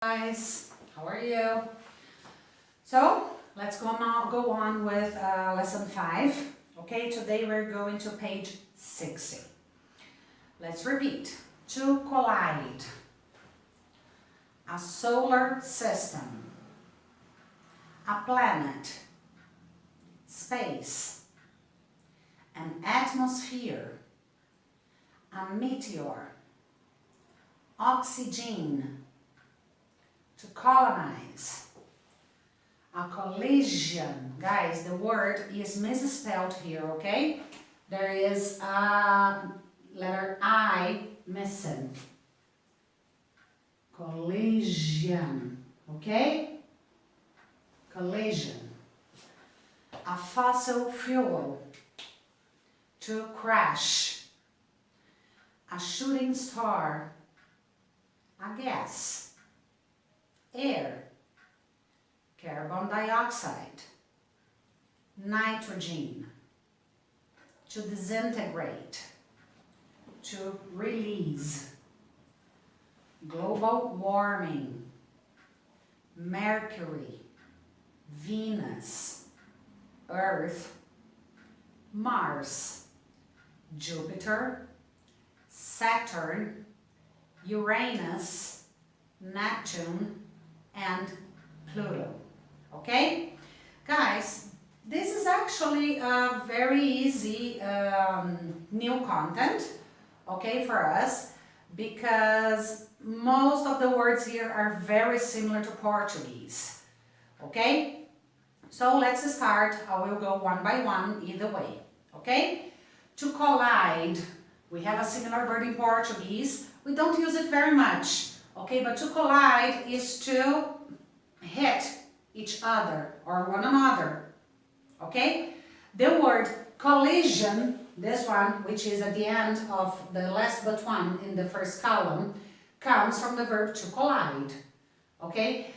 Guys, how are you? So let's go on with lesson 5. Okay, today we're going to page 60. Let's repeat. To collide. A solar system. A planet. Space. An atmosphere. A meteor. Oxygen. To colonize. A collision. Guys, the word is misspelled here, okay? There is a letter I missing. Collision, okay? Collision. A fossil fuel. To crash. A shooting star. A gas. Air, carbon dioxide, nitrogen, to disintegrate, to release, global warming, Mercury, Venus, Earth, Mars, Jupiter, Saturn, Uranus, Neptune, and Pluto. Okay? Guys, this is actually a very easy new content, okay, for us, because most of the words here are very similar to Portuguese. Okay? So let's start. I will go one by one either way. Okay? To collide. We have a similar word in Portuguese. We don't use it very much. Okay, but to collide is to hit each other or one another. Okay? The word collision, this one, which is at the end of the last but one in the first column, comes from the verb to collide. Okay?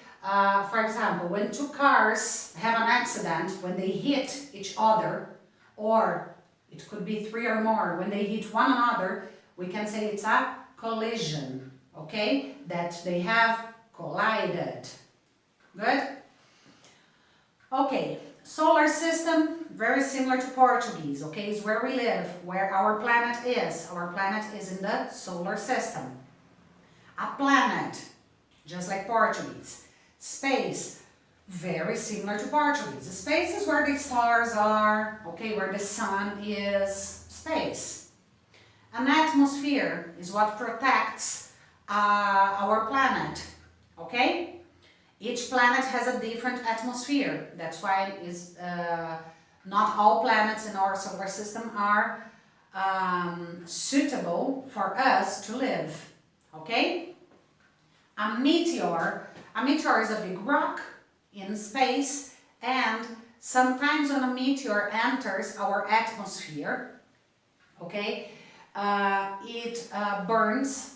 For example, when two cars have an accident, when they hit each other, or it could be three or more, when they hit one another, we can say it's a collision. Okay, that they have collided. Good? Okay, solar system, very similar to Portuguese, okay, is where we live, where our planet is. Our planet is in the solar system. A planet, just like Portuguese. Space, very similar to Portuguese. Space is where the stars are, okay, where the sun is, space. An atmosphere is what protects our planet, okay? Each planet has a different atmosphere. That's why it's, not all planets in our solar system are suitable for us to live, okay? A meteor is a big rock in space, and sometimes when a meteor enters our atmosphere, okay, it burns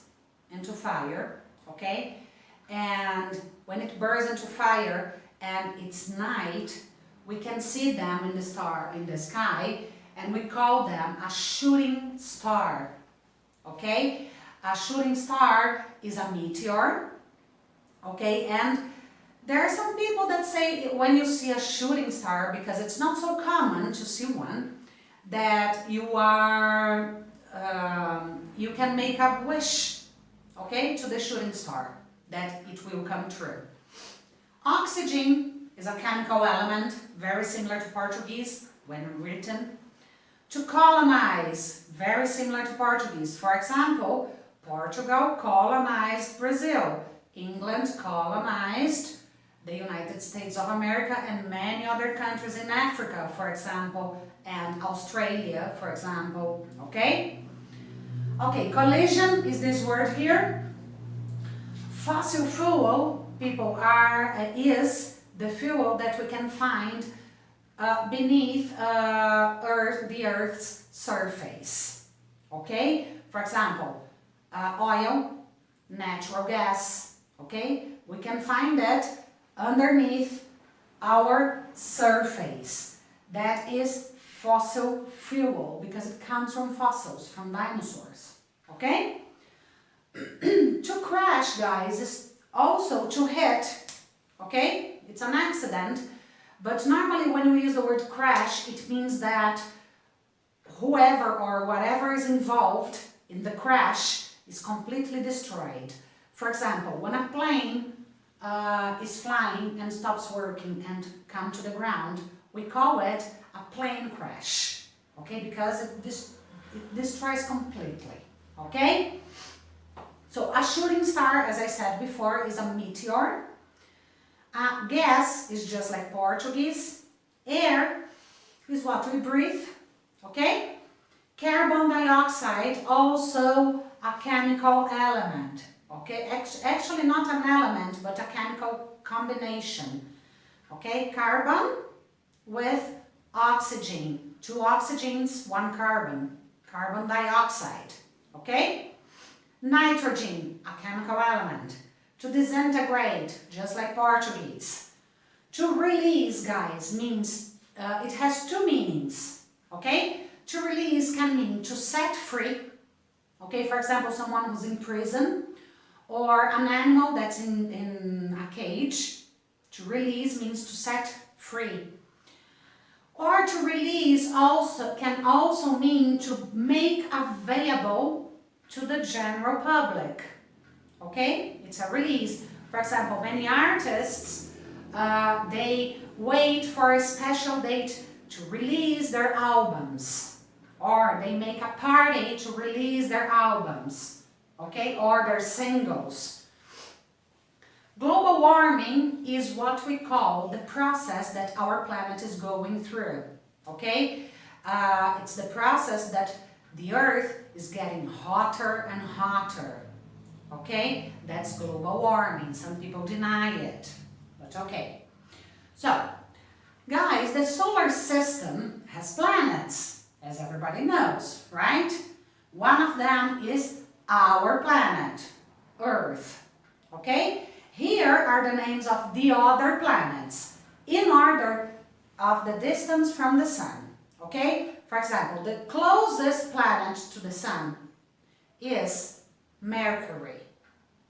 into fire, okay? And when it burns into fire and it's night, we can see them in the sky, and we call them a shooting star, okay? A shooting star is a meteor, okay? And there are some people that say when you see a shooting star, because it's not so common to see one, that you can make a wish, okay, to the shooting star, that it will come true. Oxygen is a chemical element, very similar to Portuguese when written. To colonize, very similar to Portuguese. For example, Portugal colonized Brazil. England colonized the United States of America and many other countries in Africa, for example, and Australia, for example, okay? Okay, collision is this word here. Fossil fuel, is the fuel that we can find beneath the Earth's surface. Okay? For example, oil, natural gas. Okay? We can find that underneath our surface. That is fossil fuel because it comes from fossils, from dinosaurs. Okay? To crash, guys, is also to hit, okay? It's an accident, but normally when we use the word crash, it means that whoever or whatever is involved in the crash is completely destroyed. For example, when a plane is flying and stops working and come to the ground, we call it a plane crash, okay? Because it destroys completely, okay? So a shooting star, as I said before, is a meteor. Gas is just like Portuguese. Air is what we breathe, okay? Carbon dioxide, also a chemical element, okay? Actually not an element, but a chemical combination, okay? Carbon with oxygen, 2 oxygens, 1 carbon, carbon dioxide, okay? Nitrogen, a chemical element. To disintegrate, just like Portuguese. To release, guys, means, it has 2 meanings, okay? To release can mean to set free, okay? For example, someone who's in prison, or an animal that's in a cage. To release means to set free. Or to release can also mean to make available to the general public. Okay, it's a release. For example, many artists, they wait for a special date to release their albums, or they make a party to release their albums, okay, or their singles. Global warming is what we call the process that our planet is going through, okay? It's the process that the Earth is getting hotter and hotter. Okay, that's global warming. Some people deny it, but okay. So, guys, the solar system has planets, as everybody knows, right? One of them is our planet, Earth, okay? Here are the names of the other planets in order of the distance from the sun, okay? For example, the closest planet to the sun is Mercury.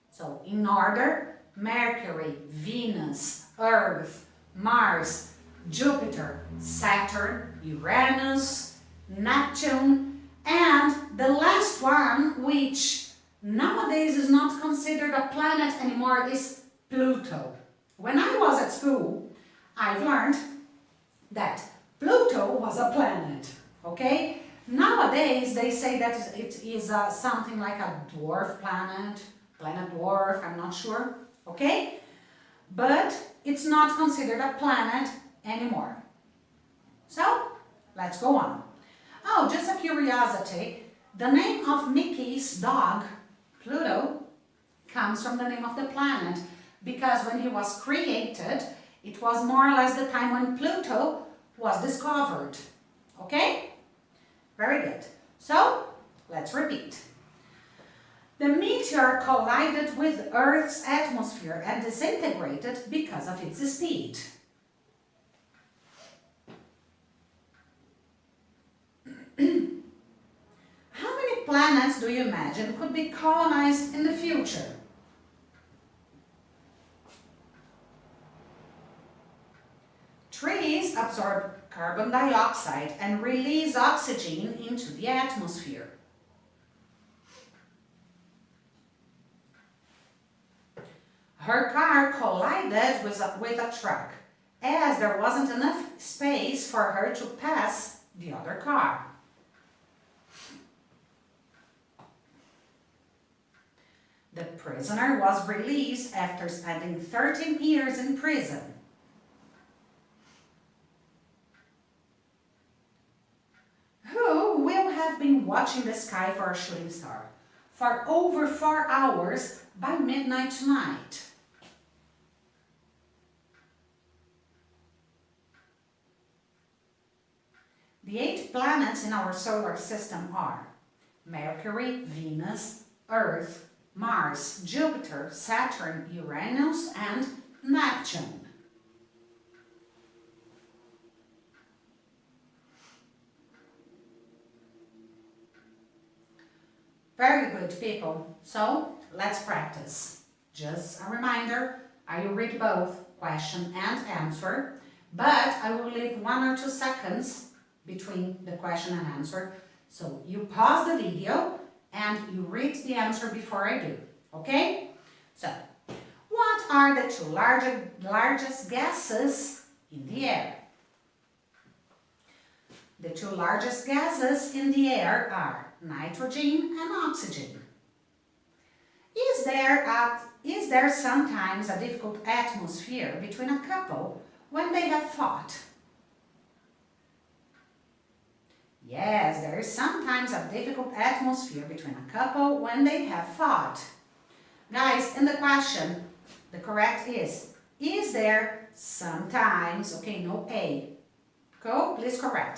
So in order, Mercury, Venus, Earth, Mars, Jupiter, Saturn, Uranus, Neptune, and the last one, which nowadays is not considered a planet anymore, is Pluto. When I was at school, I've learned that Pluto was a planet, okay? Nowadays, they say that it is something like a dwarf planet dwarf, I'm not sure, okay? But it's not considered a planet anymore. So, let's go on. Oh, just a curiosity, the name of Mickey's dog, Pluto, comes from the name of the planet, because when he was created, it was more or less the time when Pluto was discovered, okay? Very good. So, let's repeat. The meteor collided with Earth's atmosphere and disintegrated because of its speed. How many planets do you imagine could be colonized in the future? Trees absorb carbon dioxide and release oxygen into the atmosphere. Her car collided with a truck, as there wasn't enough space for her to pass the other car. The prisoner was released after spending 13 years in prison. Who will have been watching the sky for a shooting star for over 4 hours by midnight tonight? The 8 planets in our solar system are Mercury, Venus, Earth, Mars, Jupiter, Saturn, Uranus, and Neptune. Very good, people. So, let's practice. Just a reminder, I will read both question and answer, but I will leave 1 or 2 seconds between the question and answer. So you pause the video and you read the answer before I do, okay? So, what are the 2 largest gases in the air? The 2 largest gases in the air are nitrogen and oxygen. Is there sometimes a difficult atmosphere between a couple when they have fought? Yes, there is sometimes a difficult atmosphere between a couple when they have fought. Guys, in the question, the correct is there sometimes, okay, no A. Go, please correct.